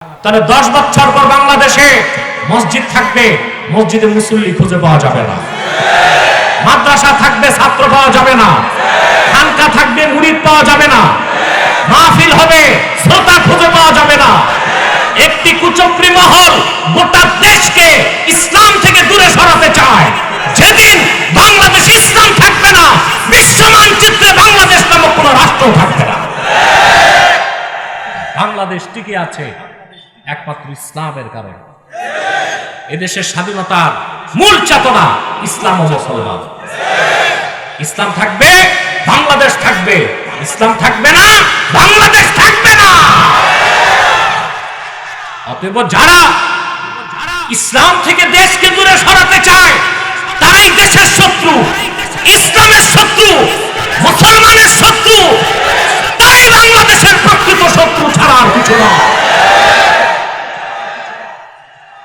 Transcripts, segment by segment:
তাহলে 10 বছর পর বাংলাদেশে মসজিদ থাকবে, মসজিদে মুসল্লি খুঁজে পাওয়া যাবে না। মাদ্রাসা থাকবে, ছাত্র পাওয়া যাবে না। খানকা থাকবে, মুরিদ পাওয়া যাবে না। মাহফিল হবে, শ্রোতা খুঁজে পাওয়া যাবে না। একটি কুচক্রী মহল গোটা দেশকে ইসলাম থেকে দূরে সরাতে চায়। যেদিন বাংলাদেশে ইসলাম থাকবে না, বিশ্ব মানচিত্রে বাংলাদেশ নামক কোন রাষ্ট্র থাকবে না। বাংলাদেশ টিকে আছে একমাত্র ইসলামের কারণে। এদেশের স্বাধীনতার মূল চেতনা ইসলাম ও মুসলমান। ইসলাম থাকবে, বাংলাদেশ থাকবে। ইসলাম থাকবে না, বাংলাদেশ থাকবে না। অতএব যারা ইসলাম থেকে দেশকে দূরে সরাতে চায়, তারাই দেশের শত্রু, ইসলামের শত্রু, মুসলমানের শত্রু। তাই বাংলাদেশের প্রকৃত শত্রু ছাড়া আর কিছু না।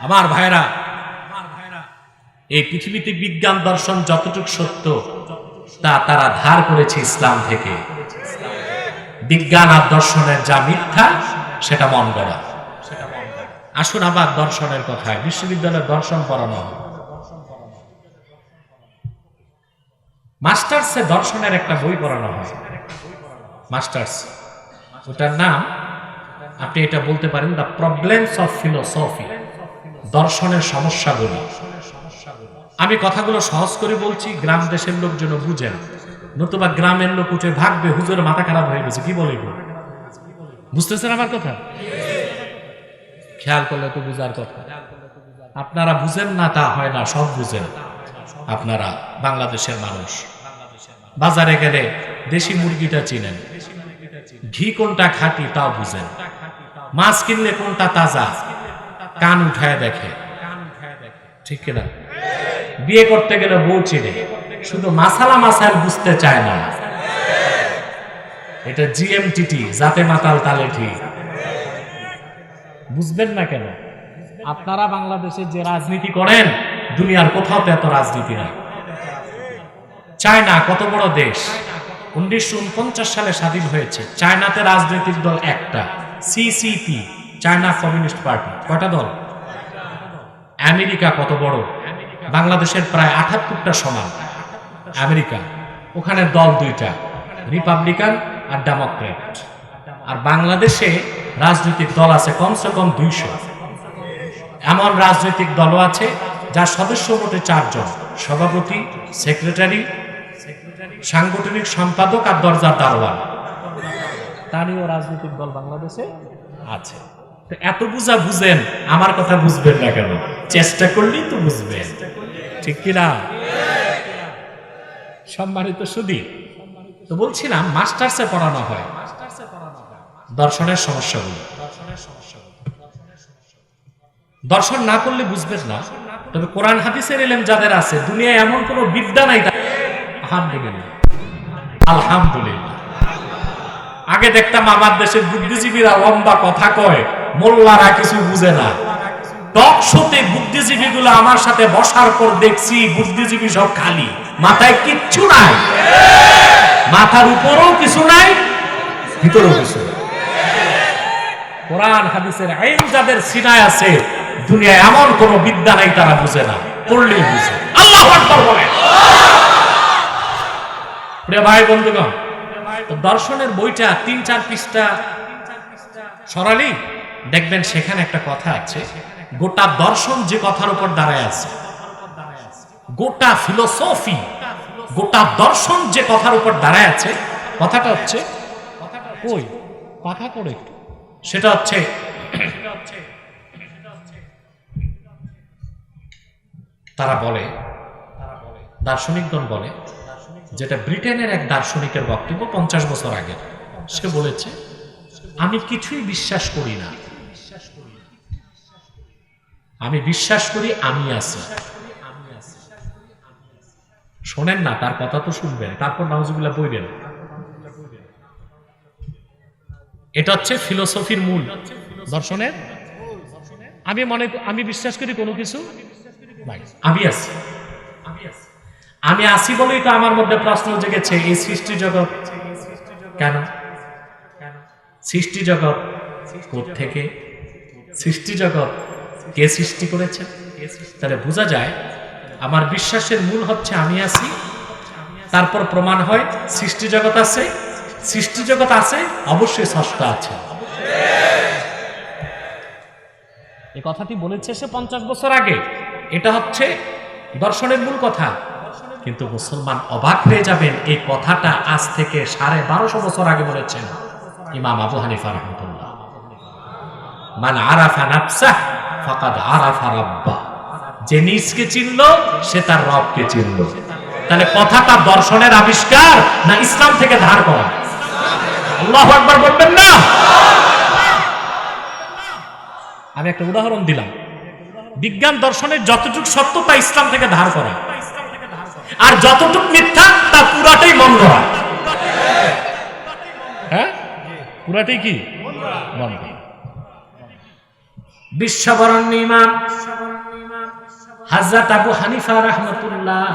আমার ভাইরা, এই পৃথিবীতে বিজ্ঞান দর্শন যতটুকু সত্য তা তারা ধার করেছে ইসলাম থেকে। বিজ্ঞান আর দর্শনের যা মিথ্যা সেটা মন গড়া। আসুন আবার দর্শনের কথায়। বিশ্ববিদ্যালয়ে দর্শন পড়ানো হয়, মাস্টার্সে দর্শনের একটা বই পড়ানো হয়। মাস্টার্স, ওটার নাম আপনি এটা বলতে পারেন দ্য প্রবলেমস অফ ফিলোসফি, দর্শনের সমস্যাগুলো। আমি কথাগুলো সহজ করে বলছি, গ্রাম দেশের লোক যেন বুঝেন, নতুবা গ্রামের লোক উঠে ভাগবে হুজুর মাথা খারাপ হয়ে গেছে। কি বলে বুঝতেছেন আমার কথা? খেয়াল করলে তো বুঝার কথা। আপনারা বুঝেন না তা হয় না, সব বুঝেন আপনারা। বাংলাদেশের মানুষ বাজারে গেলে দেশি মুরগিটা চিনেন, ঘি কোনটা খাঁটি তাও বুঝেন, মাছ কিনলে কোনটা তাজা কান উঠায় দেখে, ঠিক কিনা? বিয়ে করতে গেলে বউ চিনে, শুধু মাসালা মাসাইল বুঝতে চায় না। এটা জিএমটিটি, জাতে মাতাল তালে ঠিক। বুঝবেন না কেন? আপনারা বাংলাদেশে যে রাজনীতি করেন, দুনিয়ার কোথাও তো এত রাজনীতি নাই। চায়না কত বড় দেশ, 1949 সালে স্বাধীন হয়েছে। চায়নাতে রাজনৈতিক দল একটা, সিসিপি, চায়না কমিউনিস্ট পার্টি। কয়টা দল? আমেরিকা কত বড়, বাংলাদেশের প্রায় 78টা সমান। আমেরিকা, ওখানে দল দুইটা, রিপাবলিকান আর ডেমোক্রেট। আর বাংলাদেশে রাজনৈতিক দল আছে কমসে কম 200। এমন রাজনৈতিক দলও আছে যার সদস্য মোটে 4 জন, সভাপতি, সেক্রেটারি, সাংগঠনিক সম্পাদক আর দরজার দারোয়ান। তারও রাজনৈতিক দল বাংলাদেশে আছে। তো এত বুঝা বুঝেন, আমার কথা বুঝবেন না কেন? চেষ্টা করলেই তো বুঝবেন, ঠিক কিনা? সম্মানিত সুধী, তো বলছিলাম মাস্টার্সে পড়ানো হয় দর্শনের সমস্যাগুলো। দর্শন না করলে বুঝবেন না। তবে কোরআন হাদিসের ইলম যাদের আছে, দুনিয়ায় এমন কোন বিদ্যা নাই। আলহামদুলিল্লাহ, আলহামদুলিল্লাহ। আগে দেখতাম আমার দেশের বুদ্ধিজীবীরা লম্বা কথা কয়, মোল্লারা কিছু বুঝে না। টক শোতে বুদ্ধিজীবী গুলো আমার সাথে বসার পর দেখছি বুদ্ধিজীবী সব খালি, মাথায় কিচ্ছু নাই। মাথার উপরেও কিছু নাই, ভিতরেও কিছু নাই। কোরআন হাদিসের আইন যাদের সিনায় আছে, দুনিয়ায় এমন কোন বিদ্যা নাই তারা বুঝে না, পড়লেই বুঝে। আল্লাহু আকবার বলেন। প্রিয় ভাই বন্ধুগণ, দর্শনের বইটা 3-4 পৃষ্ঠা সরালি দেখবেন সেখানে একটা কথা আছে। গোটা দর্শন যে কথার উপর দাঁড়ায় আছে, গোটা ফিলোসফি, গোটা দর্শন যে কথার উপর দাঁড়ায় আছে, কথাটা হচ্ছে ওই কথা করে সেটা হচ্ছে তারা বলে, দার্শনিকগণ বলে, যেটা ব্রিটেনের এক দার্শনিকের বক্তব্য 50 বছর আগে। সে বলেছে, আমি কিছুই বিশ্বাস করি না, আমি বিশ্বাস করি আমি আছি। শোনেন না, তার কথা তো শুনবেন, তারপর নাউজুবিল্লাহ বলবেন। এটা হচ্ছে ফিলোসফির মূল, দর্শনের। আমি বিশ্বাস করি কোনো কিছু নাই, আমি আছি। আমি আছি বলেই তো আমার মধ্যে প্রশ্ন জেগেছে, এই সৃষ্টি জগৎ কেন? সৃষ্টি জগৎ কোত্থেকে? সৃষ্টি জগৎ কে সৃষ্টি করেছেন? তাহলে বোঝা যায় আমার বিশ্বাসের মূল হচ্ছে আমি আছি, তারপর প্রমাণ হয় সৃষ্টি জগৎ আছে। সৃষ্টি জগৎ আছে, অবশ্যই স্রষ্টা আছে। এই কথাটি বলেছে সে 50 বছর আগে। এটা হচ্ছে দর্শনের মূল কথা। কিন্তু মুসলমান অবাক হয়ে যাবেন, এই কথাটা আজ থেকে 1250 বছর আগে বলেছেন ইমাম আবু হানিফা রাহমাতুল্লাহ। মান আরাফা নাফসাহ ফাকাদ আরাফা রাব্বাহ, যে নিজকে চিনল সে তার রবকে চিনল। তাহলে কথাটা দর্শনের আবিষ্কার না ইসলাম থেকে ধার করা? আল্লাহু আকবার বলবেন না? আমি একটা উদাহরণ দিলাম, বিজ্ঞান দর্শনের যতটুকু সত্য তা ইসলাম থেকে ধার করা, আর যতটুকু মিথ্যা তা পুরাটাই মন গড়া। হ্যাঁ, পুরাটাই কি মন গড়া। বিশ্ববরণ্য ইমাম হযরত আবু হানিফা রাহমাতুল্লাহ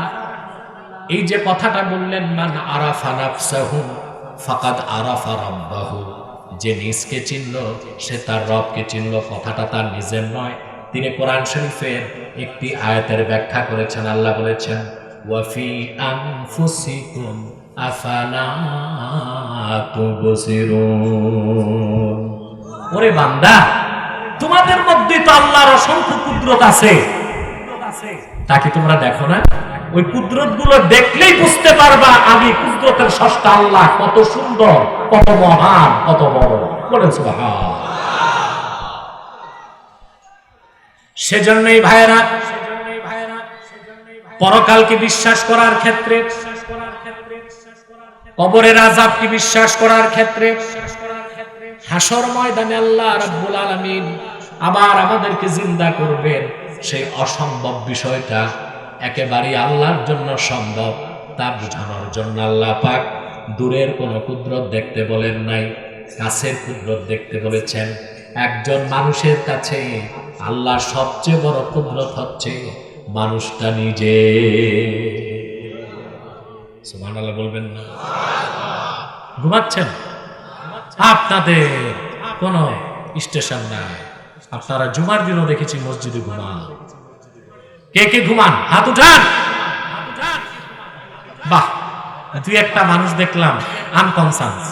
এই যে কথাটা বললেন, মান আরাফা নাফসাহু ফাকাদ আরাফা রাব্বাহু, যে নিজকে চিনল সে তার রবকে চিনল, কথাটা তার নিজের নয়। তিনি কোরআন শরীফের একটি আয়াতের ব্যাখ্যা করেছেন। আল্লাহ বলেছেন, ওয়া ফি আনফুসিকুম আফালা তুবসিরুন। ওরে বান্দা, তোমাদের মধ্যে তো আল্লাহর অসংখ্য কুদরত আছে, তাকে তোমরা দেখো না? ওই কুদরত গুলো দেখলেই বুঝতে পারবা আমি কুদরতের স্রষ্টা আল্লাহ কত সুন্দর, কত মহান, কত বড়। বলেন সুবহান। সেজন্যই ভাইরা, পরকালকে বিশ্বাস করার ক্ষেত্রে, কবরের আযাবকে বিশ্বাস করার ক্ষেত্রে, হাসর ময়দানে আল্লাহ রাব্বুল আলামিন আবার আমাদেরকে জিন্দা করবেন, সেই অসম্ভব বিষয়টা একেবারে আল্লাহর জন্য সম্ভব, তা বোঝানোর জন্য আল্লাহ পাক দূরের কোন কুদরত দেখতে বলেন নাই, কাছের কুদরত দেখতে বলেছেন। একজন মানুষের কাছে আল্লাহর সবচেয়ে বড় কুদরত হচ্ছে মানুষটা নিজে। সুবহানাল্লাহ বলবেন না? ঘুমাচ্ছেন, আপনাদের কোন স্টেশন নাই, আপনারা জুমার দিনও দেখেছি মসজিদে ঘুমান। কে কে ঘুমান হাত উঠান। বাহ, দুই একটা মানুষ দেখলাম আনকনসাস।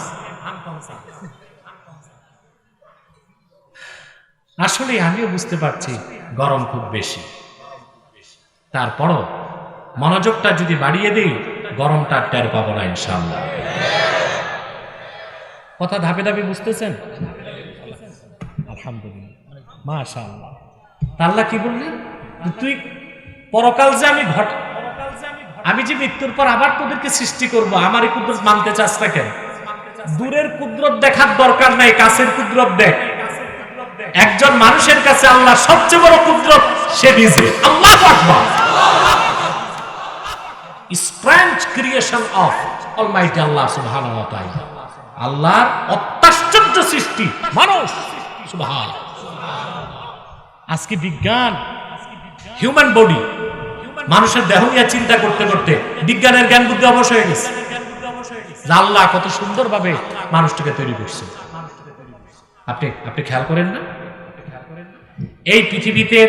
আসলে আমিও বুঝতে পারছি গরম খুব বেশি, তারপরও মনোযোগটা যদি বাড়িয়ে দিই গরমটা টের পাবো না ইনশাআল্লাহ। কথা ধাপে ধাপে বুঝতেছেন? আলহামদুলিল্লাহ, মাশাআল্লাহ। আল্লাহ কি বললেন? তুই পরকাল যে আমি যে মৃত্যুর পর আবার তোদেরকে সৃষ্টি করব, আমার এই কুদরত মানতে চাস না কেন? দূরের কুদরত দেখার দরকার নাই, কাছের কুদরত দেখ। একজন মানুষের কাছে আল্লাহ সবচেয়ে বড় কুদরত সে নিজে। আল্লাহু আকবার। স্ট্রেঞ্জ ক্রিয়েশন অফ অলমাইটি আল্লাহ সুবহানাহু ওয়া তাআলা। আল্লাহর অত্যাশ্চর্য সৃষ্টি মানুষ। সুবহান। আজকে বিজ্ঞান হিউম্যান বডি, মানুষের দেহ নিয়ে চিন্তা করতে করতে বিজ্ঞানের জ্ঞান বুদ্ধি অবশ্য হয়ে গেছে। আল্লাহ কত সুন্দরভাবে মানুষটাকে তৈরি করছে, আপনি খেয়াল করেন না? এই পৃথিবীতে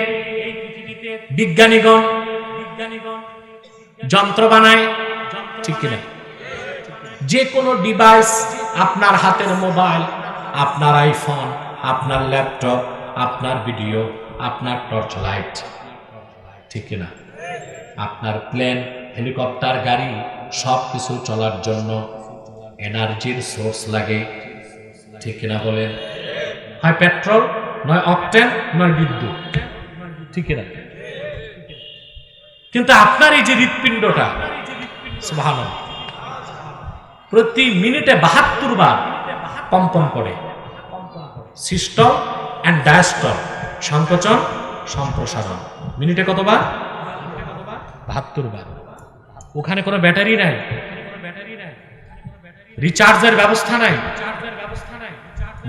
বিজ্ঞানীগণ যন্ত্র বানায়, ঠিক কিনা? যে কোনো ডিভাইস, আপনার হাতের মোবাইল, আপনার আইফোন, আপনার ল্যাপটপ, আপনার ভিডিও, আপনার টর্চ লাইট, ঠিক কিনা? আপনার প্লেন, হেলিকপ্টার, গাড়ি, সব কিছু চলার জন্য এনার্জির সোর্স লাগে, ঠিক কিনা বলেন? হয় পেট্রোল, নয় অকটেন, নয় বিদ্যুৎ, ঠিক কিনা? কিন্তু আপনার এই যে হৃৎপিণ্ডটা, সুবহানাল্লাহ, প্রতি মিনিটে 72 বার কম্পন করে। সিস্টল এন্ড ডায়াস্টল, সংকোচন সম্প্রসারণ। মিনিটে কতবার? 72 বার। ওখানে কোনো ব্যাটারি নাই, রিচার্জের ব্যবস্থা নাই।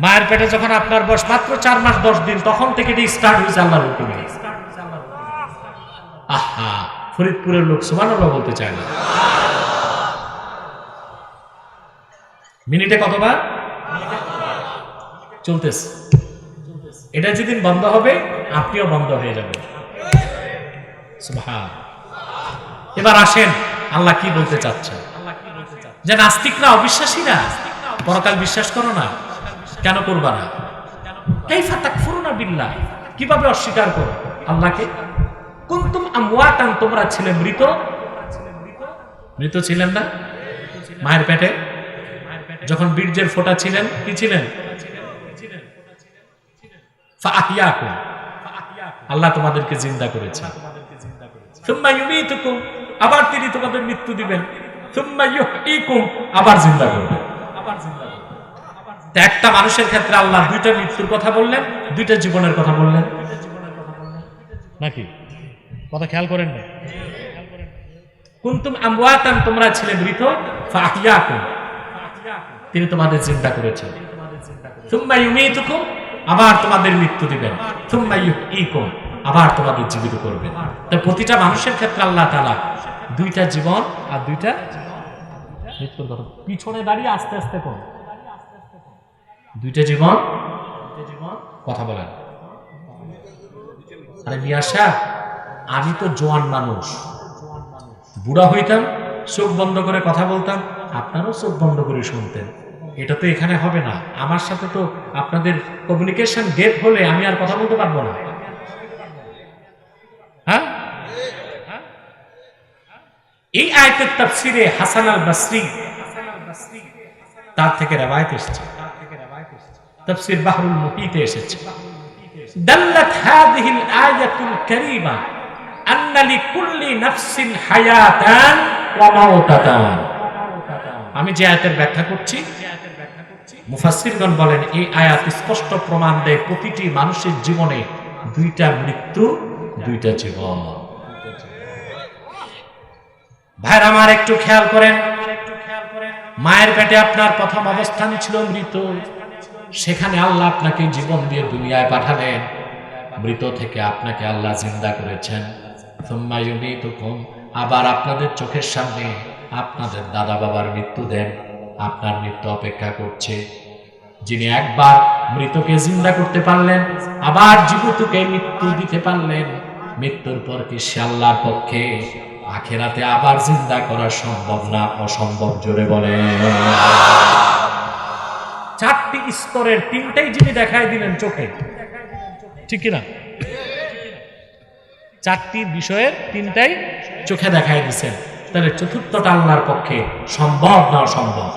মায়ের পেটে যখন আপনার বয়স মাত্র 4 মাস 10 দিন, তখন থেকে এটি স্টার্ট হয়েছে আল্লাহর হুকুমে। আহা, ফরিদপুরের লোক সুবহানাল্লাহ বলতে চায় না। মিনিটে কতবার চলতেছে? এটা যেদিন বন্ধ হবে আপনিও বন্ধ হয়ে যাবেন। সুবহান। এবার আসেন আল্লাহ কি বলতে চাচ্ছেন, যে নাস্তিকরা অবিশ্বাসীরা পরকাল বিশ্বাস করো না, কেন করবা না? কাইফা তাকফুরুনা বিল্লাহ, কিভাবে অস্বীকার করো আল্লাহকে? কুনতুম আমওয়াতান, তোমরা ছিলে মৃত। মৃত ছিলেন না মায়ের পেটে যখন বীর্যের ফোঁটা ছিলেন? কি ছিলেন? ফাআহইয়াকুম, আল্লাহ তোমাদেরকে জিন্দা করেছেন। সুম্মা ইউমীতুকুম, আবার তিনি তোমাদের মৃত্যু দিবেন। সুম্মা ইউহয়ীকুম, আবার জিন্দা করবেন। একটা মানুষের ক্ষেত্রে আল্লাহ দুইটা মৃত্যুর কথা বললেন, দুইটা জীবনের কথা বললেন নাকি? কথা খেয়াল করেন না? কুনতুম আমওয়াতান, তোমরা ছিলে মৃত। ফাআহইয়াকুম, তিনি তোমাদের জিন্দা করেছেন। সুম্মা ইউমীতুকুম, আবার তোমাদের মৃত্যু দিবেন। সুম্মা ইউহয়ীকুম, আবার তোমাদের জীবিত করবেন। তো প্রতিটা মানুষের ক্ষেত্রে আল্লাহ তাআলা দুইটা জীবন আর দুইটা মৃত্যুর কথা। পিছনে দাঁড়িয়ে আস্তে আস্তে কোন দুইটা জীবন কথা বলেন। আরে মিয়াশা, আমি তো জোয়ান মানুষ, বুড়া হইতাম, চোখ বন্ধ করে কথা বলতাম, আপনারও চোখ বন্ধ করে শুনতেন। এটা তো এখানে হবে না। আমার সাথে তো আপনাদের কমিউনিকেশন গ্যাপ হলে আমি আর কথা বলতে পারবো না। হ্যাঁ, এই আয়াতের তাফসীরে হাসান আল বসরি তার থেকে রওয়ায়াত এসেছে, তাফসীর বাহরুল মুহিতে এসেছে। দাল্লাত হাযিহিল আয়াতুল কারীমা আন্না লিকুল্লি নাফসিন হায়াতান ওয়া মাউতাতান। আমি যে আয়াতের ব্যাখ্যা করছি, মুফাসসিরগণ বলেন এই আয়াত স্পষ্ট প্রমাণ দেয় প্রতিটি মানুষের জীবনে দুইটা মৃত্যু, দুইটা জীবন। ভাইরা আমার একটু খেয়াল করেন, মায়ের পেটে আপনার প্রথম অবস্থান ছিল মৃত, সেখানে আল্লাহ আপনাকে জীবন দিয়ে দুনিয়ায় পাঠালেন। মৃত থেকে আপনাকে আল্লাহ জিন্দা করেছেন। সুম্মা ইউমীতুকুম, আবার আপনাদের চোখের সামনে আপনাদের দাদা বাবার মৃত্যু দেন, আপনার মৃত্যু অপেক্ষা করছে। যিনি একবার মৃতকে জিন্দা করতে পারলেন, আবার জীবিতকে মৃত্যু দিতে পারলেন, মৃত্যুর পর কি সে আল্লাহর পক্ষে আখিরাতে আবার জিন্দা করা সম্ভব না অসম্ভব? জোরে বলে। চারটি স্তরের তিনটাই যিনি দেখায় দিলেন চোখে, ঠিক কিনা? চারটি বিষয়ের তিনটাই চোখে দেখায় দিচ্ছেন, তাহলে চতুর্থটা আল্লাহর পক্ষে সম্ভব না অসম্ভব?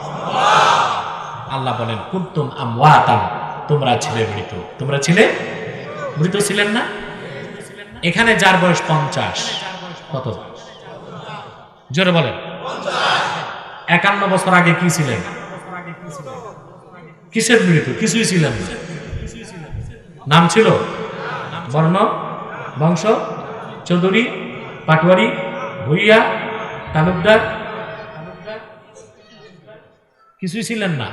আল্লাহ বলেন কুনতুম আমওয়াতান, তোমরা ছিলে মৃত। তোমরা ছিলে মৃত, ছিলেন না? এখানে যার বয়স 50, কত? জোরে বলেন। 51 বছর আগে কি ছিলেন? কিসের মৃত? কিছুই ছিলেন না। নাম ছিল, বর্ণ, বংশ, চৌধুরী, পাটোয়ারি, ভুইয়া, তালুকদার, কিছুই ছিলেন না,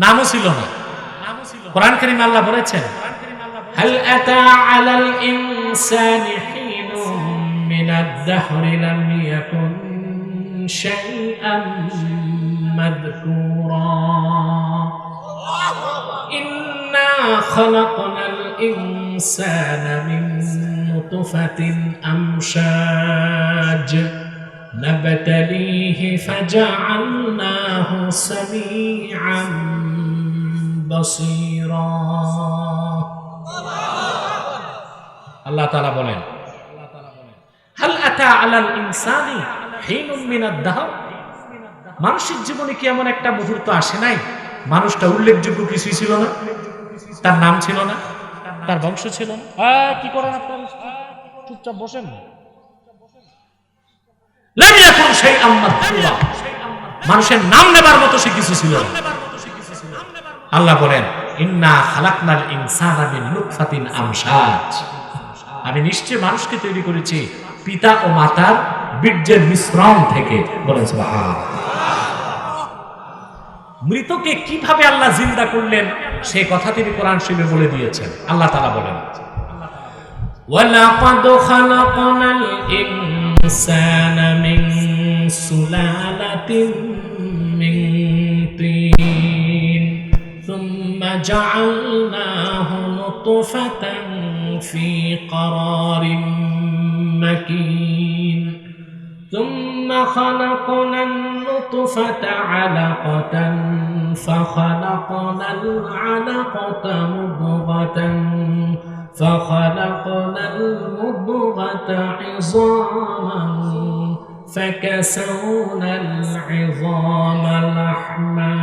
নামও ছিল না। কোরআন কারীমে আল্লাহ বলেছেন হাল আতা আলাল ইনসানি হিনুম মিনাদ দাহরি লাম ইয়াকুন শাইআম মাযকুরা ইন্না খালাকনাল ইনসানা মিন নুতফাতিন আমশাজ نبتليه فجعلناه سميعا بصيرا আল্লাহ তাআলা বলেন হাল আতা আলাল ইনসানি হিনুম মিনাদ দাহর, মানুষের জীবনে কি এমন একটা মুহূর্ত আসে নাই মানুষটা উল্লেখযোগ্য কিছুই ছিল না, তার নাম ছিল না, তার বংশ ছিল না? কি করেন আপনারা? চুপচাপ বসেন না। মানুষের নাম নেবার মতো সে কিছু ছিল না। আল্লাহ বলেন ইন্না খালাকনাল ইনসানা মিন নুতফাতিন আমশাজ, আমি নিশ্চয় মানুষকে তৈরি করেছি পিতা ও মাতার বীর্যের মিশ্রণ থেকে। বলেন সুবহানাল্লাহ। মৃতকে কিভাবে আল্লাহ জিন্দা করলেন সেই কথা তিনি কোরআন শরীফে বলে দিয়েছেন। আল্লাহ তাআলা বলেন ওয়ালাকাদ খালাকনাল ইনসানা মিন সুলালাতিন মিন তিন সুম্মা জাআলনাহু نطفة في قرار مكين ثم خلقنا النطفة علقة فخلقنا العلقة مضغة فخلقنا المضغة عظاما فكسونا العظام لحما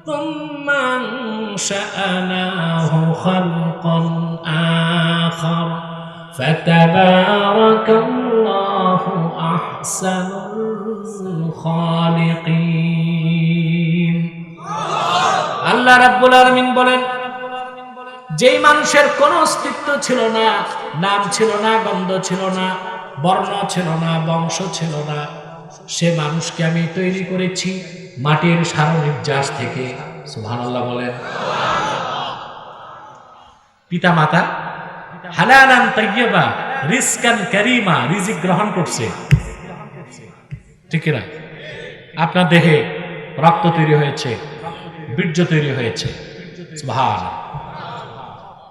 ثم أنشأناه خلقا آخر فتبارك الله أحسن الخالقين আল্লাহ রাব্বুল আলামিন বলেন, যেই মানুষের কোনো অস্তিত্ব ছিল না, নাম ছিল না, গন্ধ ছিল না, বর্ণ ছিল না, বংশ ছিল না, সে মানুষকে আমি তৈরি করেছি মাটির সারনির্যাস থেকে। সুবহানাল্লাহ বলেন। পিতা মাতা হালালান তাইয়্যিবা রিজকান কারীমা, রিজিক গ্রহণ করছে, ঠিক না? আপনার দেহে রক্ত তৈরি হয়েছে, বীর্য তৈরি হয়েছে, সুবহানাল্লাহ।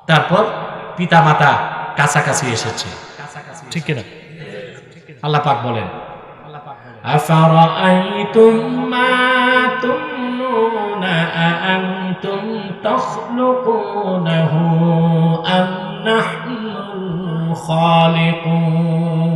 তারপর পিতা মাতা কাছাকাছি এসেছে, ঠিক না? আল্লাহ পাক বলেন, আফারাআইতুম মা তুমনুনা আআনতুম তাখলুকুনাহু আম নাহনুল খালিকুন